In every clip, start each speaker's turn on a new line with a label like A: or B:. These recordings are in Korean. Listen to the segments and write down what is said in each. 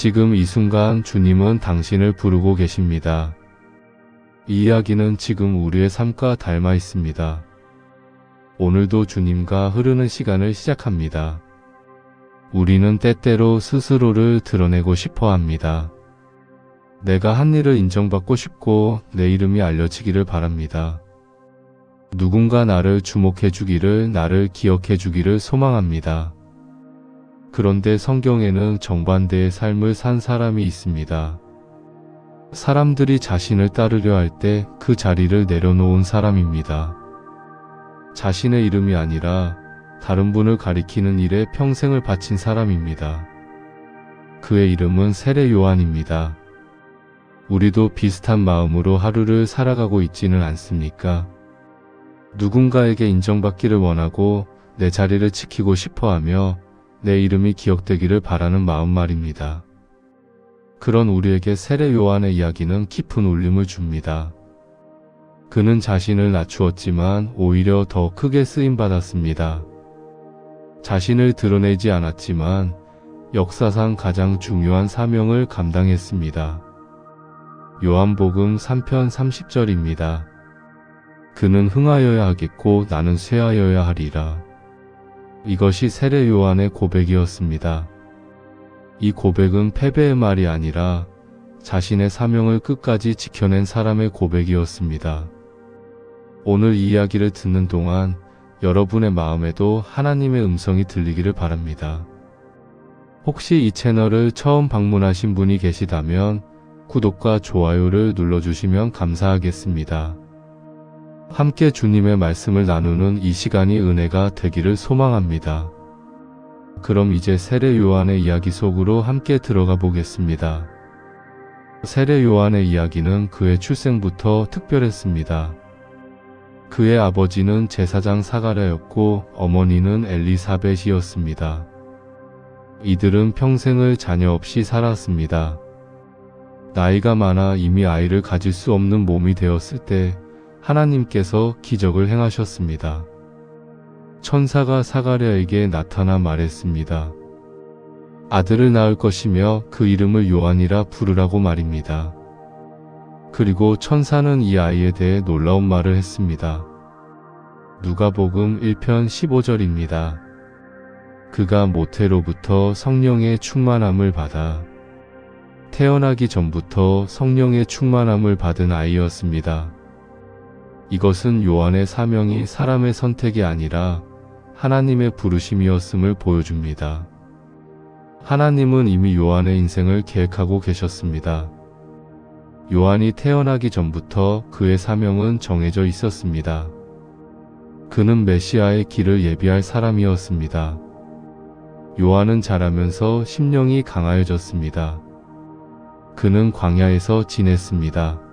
A: 지금 이 순간 주님은 당신을 부르고 계십니다. 이 이야기는 지금 우리의 삶과 닮아 있습니다. 오늘도 주님과 흐르는 시간을 시작합니다. 우리는 때때로 스스로를 드러내고 싶어 합니다. 내가 한 일을 인정받고 싶고 내 이름이 알려지기를 바랍니다. 누군가 나를 주목해 주기를, 나를 기억해 주기를 소망합니다. 그런데 성경에는 정반대의 삶을 산 사람이 있습니다. 사람들이 자신을 따르려 할 때 그 자리를 내려놓은 사람입니다. 자신의 이름이 아니라 다른 분을 가리키는 일에 평생을 바친 사람입니다. 그의 이름은 세례 요한입니다. 우리도 비슷한 마음으로 하루를 살아가고 있지는 않습니까? 누군가에게 인정받기를 원하고 내 자리를 지키고 싶어하며 내 이름이 기억되기를 바라는 마음 말입니다. 그런 우리에게 세례 요한의 이야기는 깊은 울림을 줍니다. 그는 자신을 낮추었지만 오히려 더 크게 쓰임받았습니다. 자신을 드러내지 않았지만 역사상 가장 중요한 사명을 감당했습니다. 요한복음 3편 30절입니다. 그는 흥하여야 하겠고 나는 쇠하여야 하리라. 이것이 세례 요한의 고백이었습니다. 이 고백은 패배의 말이 아니라 자신의 사명을 끝까지 지켜낸 사람의 고백이었습니다. 오늘 이 이야기를 듣는 동안 여러분의 마음에도 하나님의 음성이 들리기를 바랍니다. 혹시 이 채널을 처음 방문하신 분이 계시다면 구독과 좋아요를 눌러주시면 감사하겠습니다. 함께 주님의 말씀을 나누는 이 시간이 은혜가 되기를 소망합니다. 그럼 이제 세례 요한의 이야기 속으로 함께 들어가 보겠습니다. 세례 요한의 이야기는 그의 출생부터 특별했습니다. 그의 아버지는 제사장 사가랴였고 어머니는 엘리사벳이었습니다. 이들은 평생을 자녀 없이 살았습니다. 나이가 많아 이미 아이를 가질 수 없는 몸이 되었을 때 하나님께서 기적을 행하셨습니다. 천사가 사가랴에게 나타나 말했습니다. 아들을 낳을 것이며 그 이름을 요한이라 부르라고 말입니다. 그리고 천사는 이 아이에 대해 놀라운 말을 했습니다. 누가복음 1편 15절입니다. 그가 모태로부터 성령의 충만함을 받아 태어나기 전부터 성령의 충만함을 받은 아이였습니다. 이것은 요한의 사명이 사람의 선택이 아니라 하나님의 부르심이었음을 보여줍니다. 하나님은 이미 요한의 인생을 계획하고 계셨습니다. 요한이 태어나기 전부터 그의 사명은 정해져 있었습니다. 그는 메시아의 길을 예비할 사람이었습니다. 요한은 자라면서 심령이 강하여졌습니다. 그는 광야에서 지냈습니다.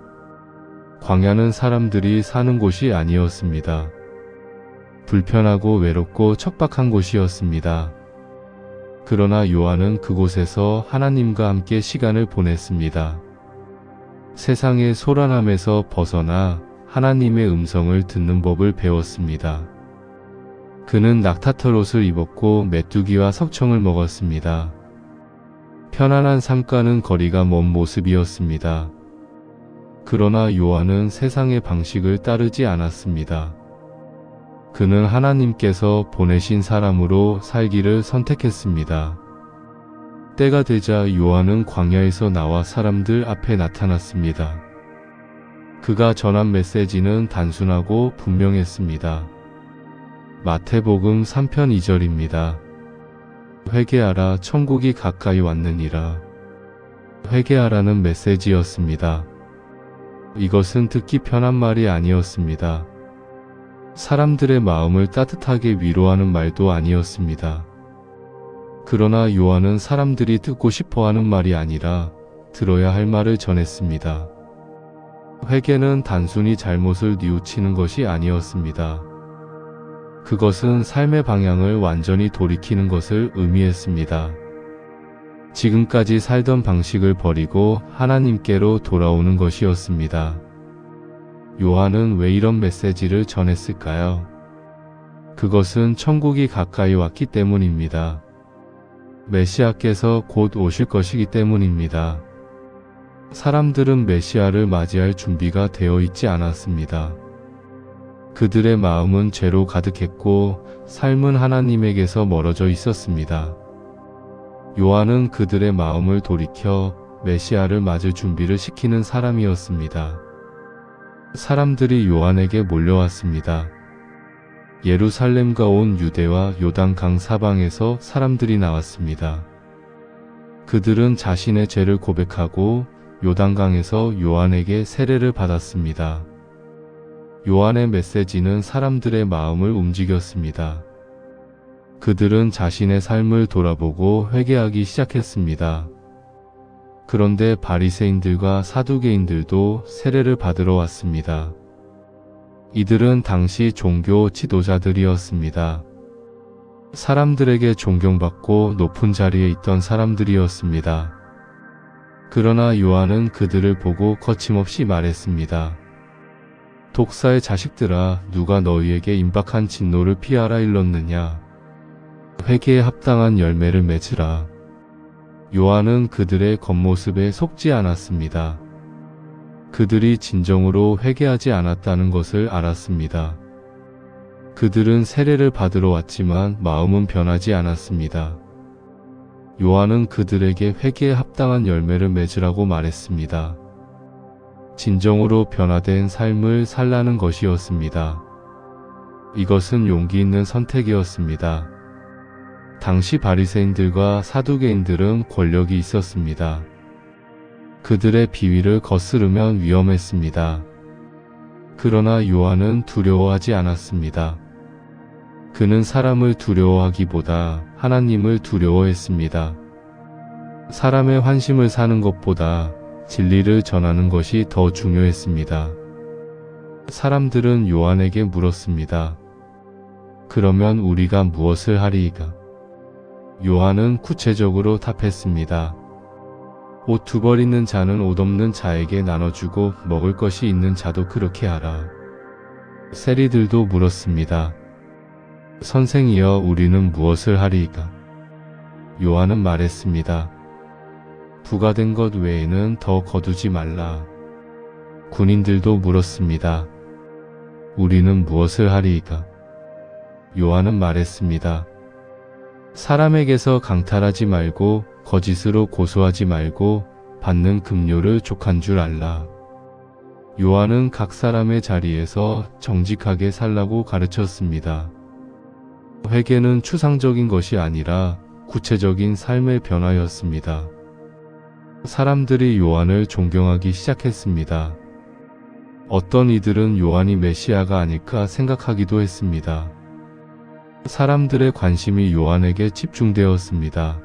A: 광야는 사람들이 사는 곳이 아니었습니다. 불편하고 외롭고 척박한 곳이었습니다. 그러나 요한은 그곳에서 하나님과 함께 시간을 보냈습니다. 세상의 소란함에서 벗어나 하나님의 음성을 듣는 법을 배웠습니다. 그는 낙타털 옷을 입었고 메뚜기와 석청을 먹었습니다. 편안한 삶과는 거리가 먼 모습이었습니다. 그러나 요한은 세상의 방식을 따르지 않았습니다. 그는 하나님께서 보내신 사람으로 살기를 선택했습니다. 때가 되자 요한은 광야에서 나와 사람들 앞에 나타났습니다. 그가 전한 메시지는 단순하고 분명했습니다. 마태복음 3편 2절입니다. 회개하라, 천국이 가까이 왔느니라. 회개하라는 메시지였습니다. 이것은 듣기 편한 말이 아니었습니다. 사람들의 마음을 따뜻하게 위로하는 말도 아니었습니다. 그러나 요한은 사람들이 듣고 싶어하는 말이 아니라 들어야 할 말을 전했습니다. 회개는 단순히 잘못을 뉘우치는 것이 아니었습니다. 그것은 삶의 방향을 완전히 돌이키는 것을 의미했습니다. 지금까지 살던 방식을 버리고 하나님께로 돌아오는 것이었습니다. 요한은 왜 이런 메시지를 전했을까요? 그것은 천국이 가까이 왔기 때문입니다. 메시아께서 곧 오실 것이기 때문입니다. 사람들은 메시아를 맞이할 준비가 되어 있지 않았습니다. 그들의 마음은 죄로 가득했고 삶은 하나님에게서 멀어져 있었습니다. 요한은 그들의 마음을 돌이켜 메시아를 맞을 준비를 시키는 사람이었습니다. 사람들이 요한에게 몰려왔습니다. 예루살렘과 온 유대와 요단강 사방에서 사람들이 나왔습니다. 그들은 자신의 죄를 고백하고 요단강에서 요한에게 세례를 받았습니다. 요한의 메시지는 사람들의 마음을 움직였습니다. 그들은 자신의 삶을 돌아보고 회개하기 시작했습니다. 그런데 바리새인들과 사두개인들도 세례를 받으러 왔습니다. 이들은 당시 종교 지도자들이었습니다. 사람들에게 존경받고 높은 자리에 있던 사람들이었습니다. 그러나 요한은 그들을 보고 거침없이 말했습니다. 독사의 자식들아, 누가 너희에게 임박한 진노를 피하라 일렀느냐? 회개에 합당한 열매를 맺으라. 요한은 그들의 겉모습에 속지 않았습니다. 그들이 진정으로 회개하지 않았다는 것을 알았습니다. 그들은 세례를 받으러 왔지만 마음은 변하지 않았습니다. 요한은 그들에게 회개에 합당한 열매를 맺으라고 말했습니다. 진정으로 변화된 삶을 살라는 것이었습니다. 이것은 용기 있는 선택이었습니다. 당시 바리새인들과 사두개인들은 권력이 있었습니다. 그들의 비위를 거스르면 위험했습니다. 그러나 요한은 두려워하지 않았습니다. 그는 사람을 두려워하기보다 하나님을 두려워했습니다. 사람의 환심을 사는 것보다 진리를 전하는 것이 더 중요했습니다. 사람들은 요한에게 물었습니다. 그러면 우리가 무엇을 하리이까? 요한은 구체적으로 답했습니다. 옷 두 벌 있는 자는 옷 없는 자에게 나눠주고 먹을 것이 있는 자도 그렇게 하라. 세리들도 물었습니다. 선생이여, 우리는 무엇을 하리이까? 요한은 말했습니다. 부가된 것 외에는 더 거두지 말라. 군인들도 물었습니다. 우리는 무엇을 하리이까? 요한은 말했습니다. 사람에게서 강탈하지 말고 거짓으로 고소하지 말고 받는 급료를 족한 줄 알라. 요한은 각 사람의 자리에서 정직하게 살라고 가르쳤습니다. 회개는 추상적인 것이 아니라 구체적인 삶의 변화였습니다. 사람들이 요한을 존경하기 시작했습니다. 어떤 이들은 요한이 메시아가 아닐까 생각하기도 했습니다. 사람들의 관심이 요한에게 집중되었습니다.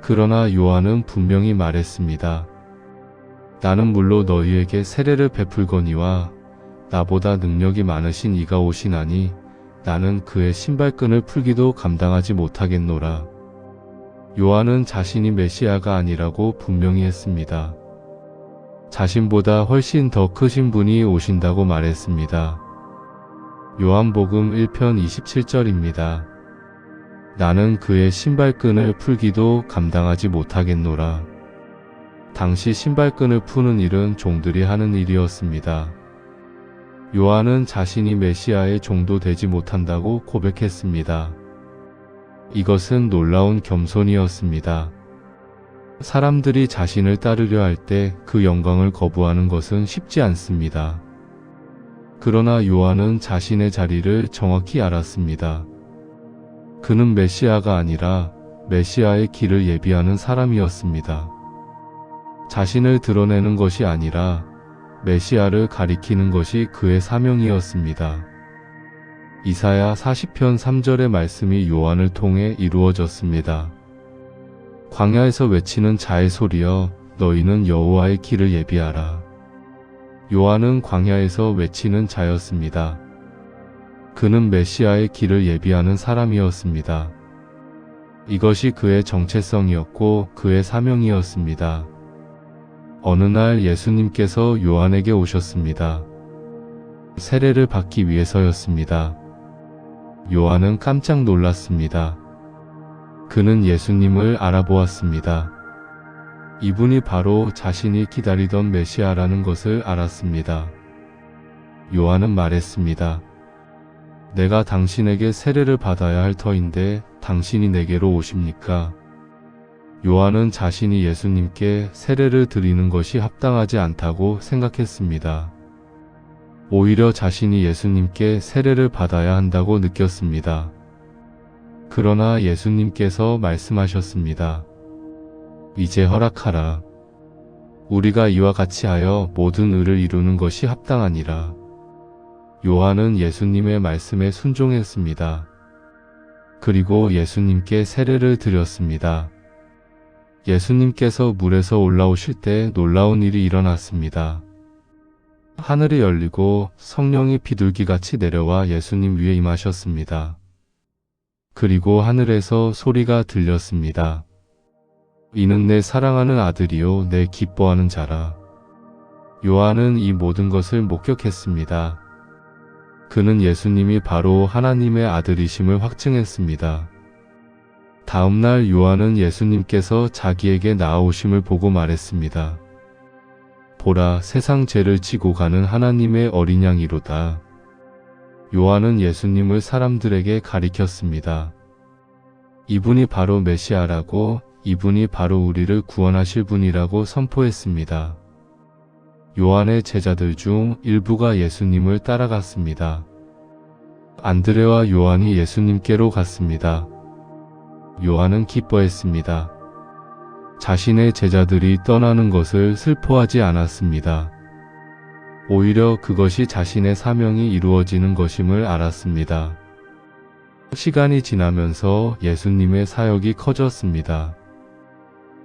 A: 그러나 요한은 분명히 말했습니다. 나는 물로 너희에게 세례를 베풀거니와 나보다 능력이 많으신 이가 오시나니 나는 그의 신발끈을 풀기도 감당하지 못하겠노라. 요한은 자신이 메시아가 아니라고 분명히 했습니다. 자신보다 훨씬 더 크신 분이 오신다고 말했습니다. 요한복음 1편 27절입니다. 나는 그의 신발끈을 풀기도 감당하지 못하겠노라. 당시 신발끈을 푸는 일은 종들이 하는 일이었습니다. 요한은 자신이 메시아의 종도 되지 못한다고 고백했습니다. 이것은 놀라운 겸손이었습니다. 사람들이 자신을 따르려 할 때 그 영광을 거부하는 것은 쉽지 않습니다. 그러나 요한은 자신의 자리를 정확히 알았습니다. 그는 메시아가 아니라 메시아의 길을 예비하는 사람이었습니다. 자신을 드러내는 것이 아니라 메시아를 가리키는 것이 그의 사명이었습니다. 이사야 40편 3절의 말씀이 요한을 통해 이루어졌습니다. 광야에서 외치는 자의 소리여, 너희는 여호와의 길을 예비하라. 요한은 광야에서 외치는 자였습니다. 그는 메시아의 길을 예비하는 사람이었습니다. 이것이 그의 정체성이었고 그의 사명이었습니다. 어느 날 예수님께서 요한에게 오셨습니다. 세례를 받기 위해서였습니다. 요한은 깜짝 놀랐습니다. 그는 예수님을 알아보았습니다. 이분이 바로 자신이 기다리던 메시아라는 것을 알았습니다. 요한은 말했습니다. 내가 당신에게 세례를 받아야 할 터인데 당신이 내게로 오십니까? 요한은 자신이 예수님께 세례를 드리는 것이 합당하지 않다고 생각했습니다. 오히려 자신이 예수님께 세례를 받아야 한다고 느꼈습니다. 그러나 예수님께서 말씀하셨습니다. 이제 허락하라. 우리가 이와 같이 하여 모든 의를 이루는 것이 합당하니라. 요한은 예수님의 말씀에 순종했습니다. 그리고 예수님께 세례를 드렸습니다. 예수님께서 물에서 올라오실 때 놀라운 일이 일어났습니다. 하늘이 열리고 성령이 비둘기같이 내려와 예수님 위에 임하셨습니다. 그리고 하늘에서 소리가 들렸습니다. 이는 내 사랑하는 아들이요 내 기뻐하는 자라. 요한은 이 모든 것을 목격했습니다. 그는 예수님이 바로 하나님의 아들이심을 확증했습니다. 다음 날 요한은 예수님께서 자기에게 나아오심을 보고 말했습니다. 보라, 세상 죄를 지고 가는 하나님의 어린 양이로다. 요한은 예수님을 사람들에게 가리켰습니다. 이분이 바로 메시아라고, 이분이 바로 우리를 구원하실 분이라고 선포했습니다. 요한의 제자들 중 일부가 예수님을 따라갔습니다. 안드레와 요한이 예수님께로 갔습니다. 요한은 기뻐했습니다. 자신의 제자들이 떠나는 것을 슬퍼하지 않았습니다. 오히려 그것이 자신의 사명이 이루어지는 것임을 알았습니다. 시간이 지나면서 예수님의 사역이 커졌습니다.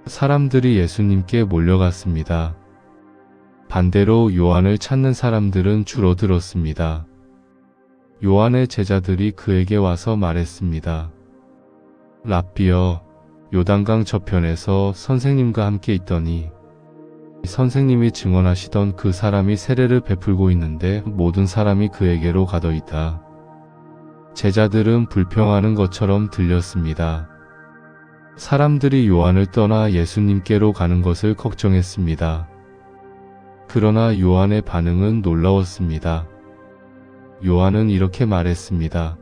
A: 사람들이 예수님께 몰려갔습니다. 반대로 요한을 찾는 사람들은 줄어들었습니다. 요한의 제자들이 그에게 와서 말했습니다. 랍비여, 요단강 저편에서 선생님과 함께 있더니 선생님이 증언하시던 그 사람이 세례를 베풀고 있는데 모든 사람이 그에게로 가더이다. 제자들은 불평하는 것처럼 들렸습니다. 사람들이 요한을 떠나 예수님께로 가는 것을 걱정했습니다. 그러나 요한의 반응은 놀라웠습니다. 요한은 이렇게 말했습니다.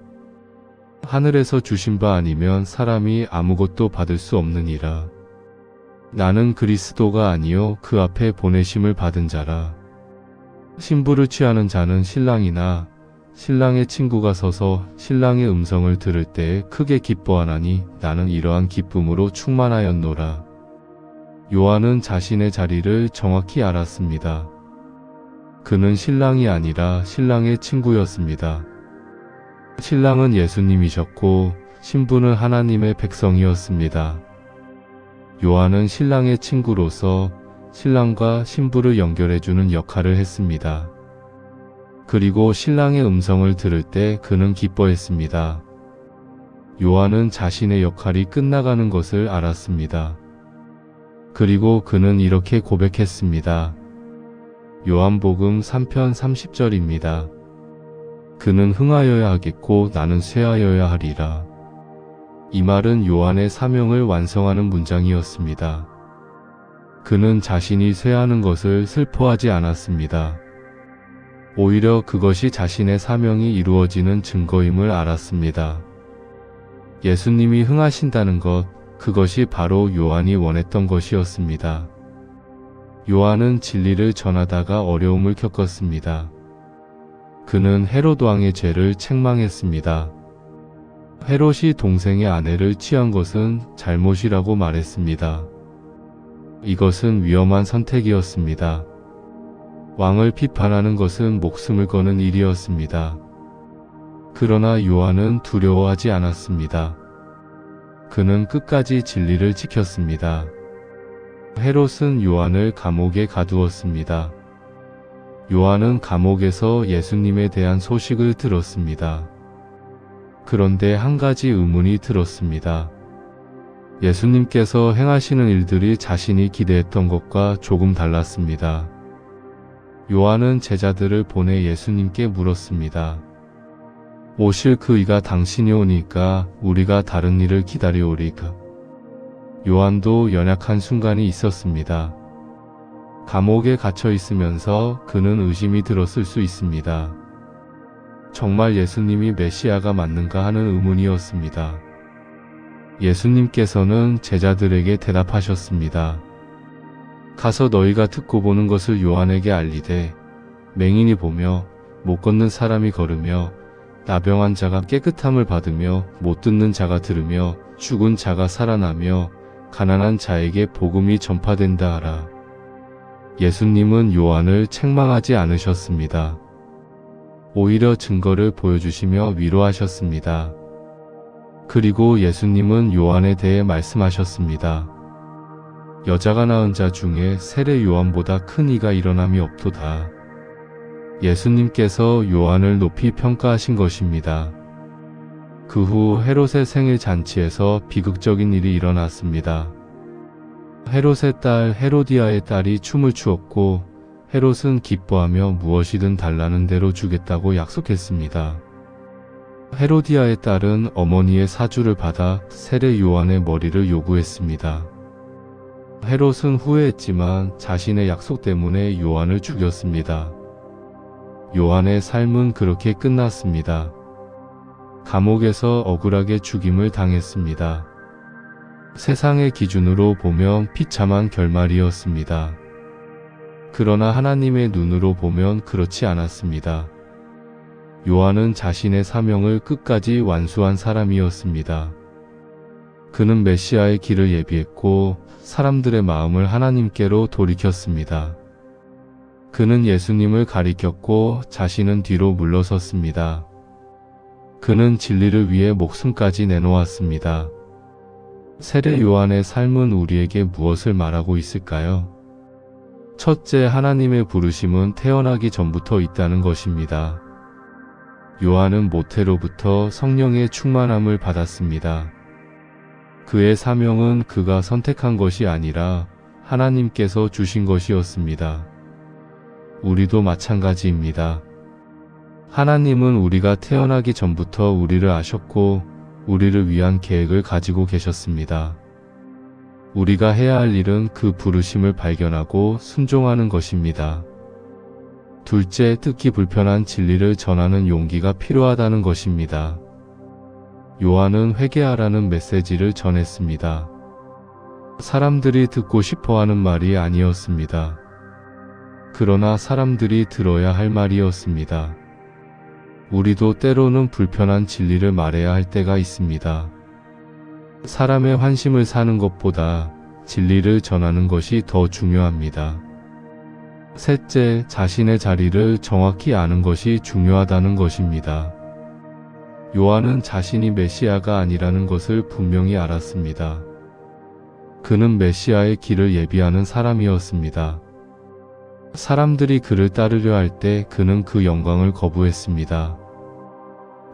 A: 하늘에서 주신 바 아니면 사람이 아무것도 받을 수 없느니라. 나는 그리스도가 아니요 그 앞에 보내심을 받은 자라. 신부를 취하는 자는 신랑이나 신랑의 친구가 서서 신랑의 음성을 들을 때에 크게 기뻐하나니 나는 이러한 기쁨으로 충만하였노라. 요한은 자신의 자리를 정확히 알았습니다. 그는 신랑이 아니라 신랑의 친구였습니다. 신랑은 예수님이셨고 신부는 하나님의 백성이었습니다. 요한은 신랑의 친구로서 신랑과 신부를 연결해주는 역할을 했습니다. 그리고 신랑의 음성을 들을 때 그는 기뻐했습니다. 요한은 자신의 역할이 끝나가는 것을 알았습니다. 그리고 그는 이렇게 고백했습니다. 요한복음 3편 30절입니다. 그는 흥하여야 하겠고 나는 쇠하여야 하리라. 이 말은 요한의 사명을 완성하는 문장이었습니다. 그는 자신이 쇠하는 것을 슬퍼하지 않았습니다. 오히려 그것이 자신의 사명이 이루어지는 증거임을 알았습니다. 예수님이 흥하신다는 것, 그것이 바로 요한이 원했던 것이었습니다. 요한은 진리를 전하다가 어려움을 겪었습니다. 그는 헤롯 왕의 죄를 책망했습니다. 헤롯이 동생의 아내를 취한 것은 잘못이라고 말했습니다. 이것은 위험한 선택이었습니다. 왕을 비판하는 것은 목숨을 거는 일이었습니다. 그러나 요한은 두려워하지 않았습니다. 그는 끝까지 진리를 지켰습니다. 헤롯은 요한을 감옥에 가두었습니다. 요한은 감옥에서 예수님에 대한 소식을 들었습니다. 그런데 한 가지 의문이 들었습니다. 예수님께서 행하시는 일들이 자신이 기대했던 것과 조금 달랐습니다. 요한은 제자들을 보내 예수님께 물었습니다. 오실 그 이가 당신이 오니까 우리가 다른 일을 기다리오리까. 요한도 연약한 순간이 있었습니다. 감옥에 갇혀 있으면서 그는 의심이 들었을 수 있습니다. 정말 예수님이 메시아가 맞는가 하는 의문이었습니다. 예수님께서는 제자들에게 대답하셨습니다. 가서 너희가 듣고 보는 것을 요한에게 알리되 맹인이 보며 못 걷는 사람이 걸으며 나병한 자가 깨끗함을 받으며 못 듣는 자가 들으며 죽은 자가 살아나며 가난한 자에게 복음이 전파된다 하라. 예수님은 요한을 책망하지 않으셨습니다. 오히려 증거를 보여주시며 위로하셨습니다. 그리고 예수님은 요한에 대해 말씀하셨습니다. 여자가 낳은 자 중에 세례 요한보다 큰 이가 일어남이 없도다. 예수님께서 요한을 높이 평가하신 것입니다. 그 후 헤롯의 생일 잔치에서 비극적인 일이 일어났습니다. 헤롯의 딸 헤로디아의 딸이 춤을 추었고 헤롯은 기뻐하며 무엇이든 달라는 대로 주겠다고 약속했습니다. 헤로디아의 딸은 어머니의 사주를 받아 세례 요한의 머리를 요구했습니다. 헤롯은 후회했지만 자신의 약속 때문에 요한을 죽였습니다. 요한의 삶은 그렇게 끝났습니다. 감옥에서 억울하게 죽임을 당했습니다. 세상의 기준으로 보면 비참한 결말이었습니다. 그러나 하나님의 눈으로 보면 그렇지 않았습니다. 요한은 자신의 사명을 끝까지 완수한 사람이었습니다. 그는 메시아의 길을 예비했고 사람들의 마음을 하나님께로 돌이켰습니다. 그는 예수님을 가리켰고 자신은 뒤로 물러섰습니다. 그는 진리를 위해 목숨까지 내놓았습니다. 세례 요한의 삶은 우리에게 무엇을 말하고 있을까요? 첫째, 하나님의 부르심은 태어나기 전부터 있다는 것입니다. 요한은 모태로부터 성령의 충만함을 받았습니다. 그의 사명은 그가 선택한 것이 아니라 하나님께서 주신 것이었습니다. 우리도 마찬가지입니다. 하나님은 우리가 태어나기 전부터 우리를 아셨고 우리를 위한 계획을 가지고 계셨습니다. 우리가 해야 할 일은 그 부르심을 발견하고 순종하는 것입니다. 둘째, 듣기 불편한 진리를 전하는 용기가 필요하다는 것입니다. 요한은 회개하라는 메시지를 전했습니다. 사람들이 듣고 싶어하는 말이 아니었습니다. 그러나 사람들이 들어야 할 말이었습니다. 우리도 때로는 불편한 진리를 말해야 할 때가 있습니다. 사람의 환심을 사는 것보다 진리를 전하는 것이 더 중요합니다. 셋째, 자신의 자리를 정확히 아는 것이 중요하다는 것입니다. 요한은 자신이 메시아가 아니라는 것을 분명히 알았습니다. 그는 메시아의 길을 예비하는 사람이었습니다. 사람들이 그를 따르려 할 때 그는 그 영광을 거부했습니다.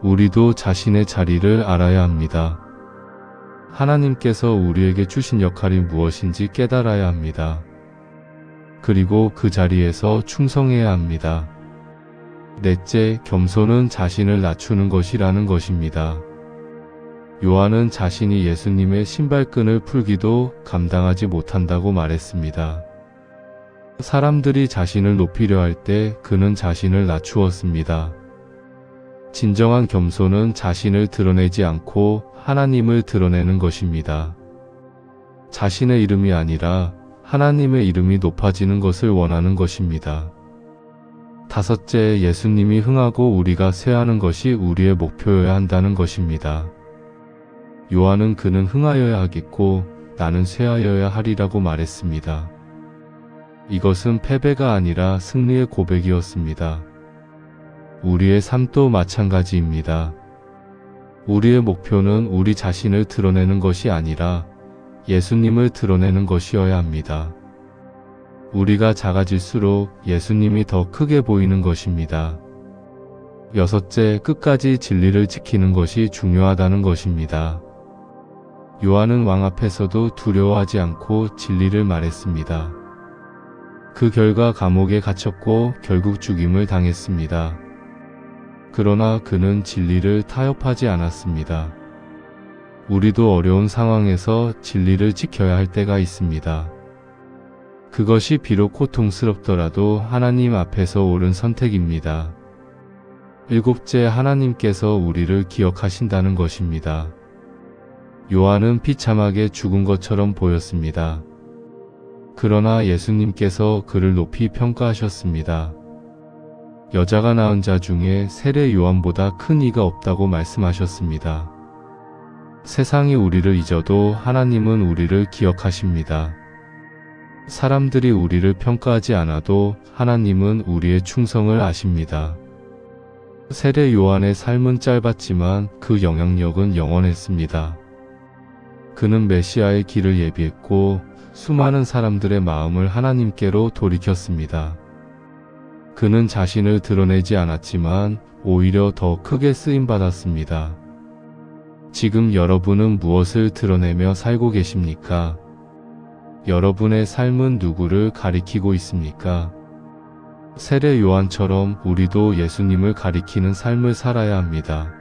A: 우리도 자신의 자리를 알아야 합니다. 하나님께서 우리에게 주신 역할이 무엇인지 깨달아야 합니다. 그리고 그 자리에서 충성해야 합니다. 넷째, 겸손은 자신을 낮추는 것이라는 것입니다. 요한은 자신이 예수님의 신발끈을 풀기도 감당하지 못한다고 말했습니다. 사람들이 자신을 높이려 할 때 그는 자신을 낮추었습니다. 진정한 겸손은 자신을 드러내지 않고 하나님을 드러내는 것입니다. 자신의 이름이 아니라 하나님의 이름이 높아지는 것을 원하는 것입니다. 다섯째, 예수님이 흥하고 우리가 쇠하는 것이 우리의 목표여야 한다는 것입니다. 요한은 그는 흥하여야 하겠고 나는 쇠하여야 하리라고 말했습니다. 이것은 패배가 아니라 승리의 고백이었습니다. 우리의 삶도 마찬가지입니다. 우리의 목표는 우리 자신을 드러내는 것이 아니라 예수님을 드러내는 것이어야 합니다. 우리가 작아질수록 예수님이 더 크게 보이는 것입니다. 여섯째, 끝까지 진리를 지키는 것이 중요하다는 것입니다. 요한은 왕 앞에서도 두려워하지 않고 진리를 말했습니다. 그 결과 감옥에 갇혔고 결국 죽임을 당했습니다. 그러나 그는 진리를 타협하지 않았습니다. 우리도 어려운 상황에서 진리를 지켜야 할 때가 있습니다. 그것이 비록 고통스럽더라도 하나님 앞에서 옳은 선택입니다. 일곱째, 하나님께서 우리를 기억하신다는 것입니다. 요한은 비참하게 죽은 것처럼 보였습니다. 그러나 예수님께서 그를 높이 평가하셨습니다. 여자가 낳은 자 중에 세례 요한보다 큰 이가 없다고 말씀하셨습니다. 세상이 우리를 잊어도 하나님은 우리를 기억하십니다. 사람들이 우리를 평가하지 않아도 하나님은 우리의 충성을 아십니다. 세례 요한의 삶은 짧았지만 그 영향력은 영원했습니다. 그는 메시아의 길을 예비했고 수많은 사람들의 마음을 하나님께로 돌이켰습니다. 그는 자신을 드러내지 않았지만 오히려 더 크게 쓰임받았습니다. 지금 여러분은 무엇을 드러내며 살고 계십니까? 여러분의 삶은 누구를 가리키고 있습니까? 세례 요한처럼 우리도 예수님을 가리키는 삶을 살아야 합니다.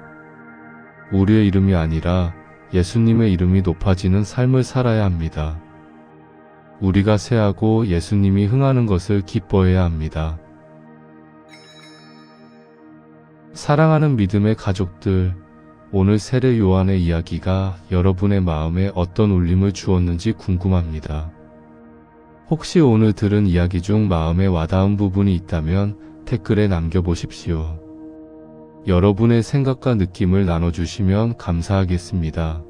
A: 우리의 이름이 아니라 예수님의 이름이 높아지는 삶을 살아야 합니다. 우리가 새하고 예수님이 흥하는 것을 기뻐해야 합니다. 사랑하는 믿음의 가족들, 오늘 세례 요한의 이야기가 여러분의 마음에 어떤 울림을 주었는지 궁금합니다. 혹시 오늘 들은 이야기 중 마음에 와닿은 부분이 있다면 댓글에 남겨보십시오. 여러분의 생각과 느낌을 나눠주시면 감사하겠습니다.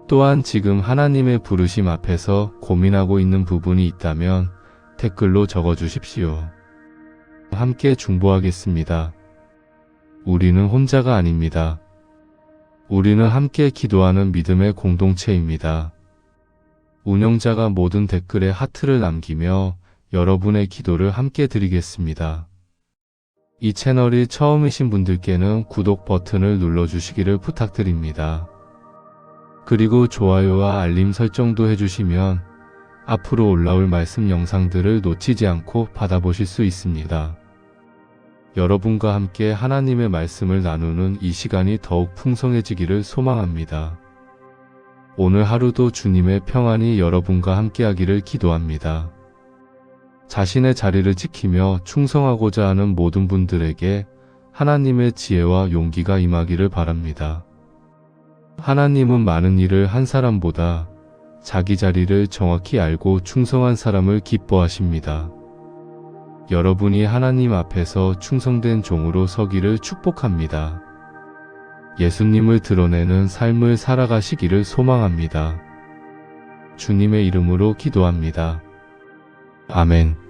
A: 또한 지금 하나님의 부르심 앞에서 고민하고 있는 부분이 있다면 댓글로 적어주십시오. 함께 중보하겠습니다. 우리는 혼자가 아닙니다. 우리는 함께 기도하는 믿음의 공동체입니다. 운영자가 모든 댓글에 하트를 남기며 여러분의 기도를 함께 드리겠습니다. 이 채널이 처음이신 분들께는 구독 버튼을 눌러주시기를 부탁드립니다. 그리고 좋아요와 알림 설정도 해주시면 앞으로 올라올 말씀 영상들을 놓치지 않고 받아보실 수 있습니다. 여러분과 함께 하나님의 말씀을 나누는 이 시간이 더욱 풍성해지기를 소망합니다. 오늘 하루도 주님의 평안이 여러분과 함께하기를 기도합니다. 자신의 자리를 지키며 충성하고자 하는 모든 분들에게 하나님의 지혜와 용기가 임하기를 바랍니다. 하나님은 많은 일을 한 사람보다 자기 자리를 정확히 알고 충성한 사람을 기뻐하십니다. 여러분이 하나님 앞에서 충성된 종으로 서기를 축복합니다. 예수님을 드러내는 삶을 살아가시기를 소망합니다. 주님의 이름으로 기도합니다. 아멘.